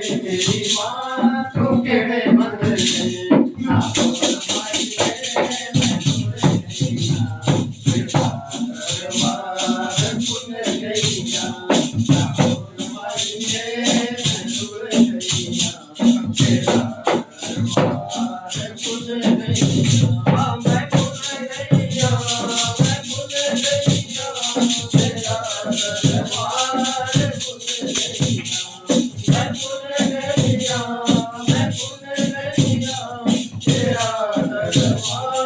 तेरी माँ तो केड़े मन रे ना बोल माई रे मैं तुरे गईया तेरा दरबार खुल गईया ना बोल माई रे मैं तुरे गईया तेरा दरबार खुल गईया मैं खुल गईया मैं खुल गईया तेरा दरबार खुल गईया मैं खुल गईया मैं खुल गईया तेरा दरबार खुल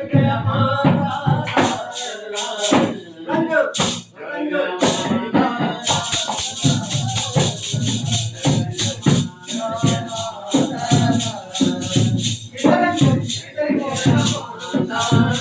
गईया ना बोल माई रे मैं तुरे गईया तेरा दरबार खुल गईया ना बोल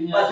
माई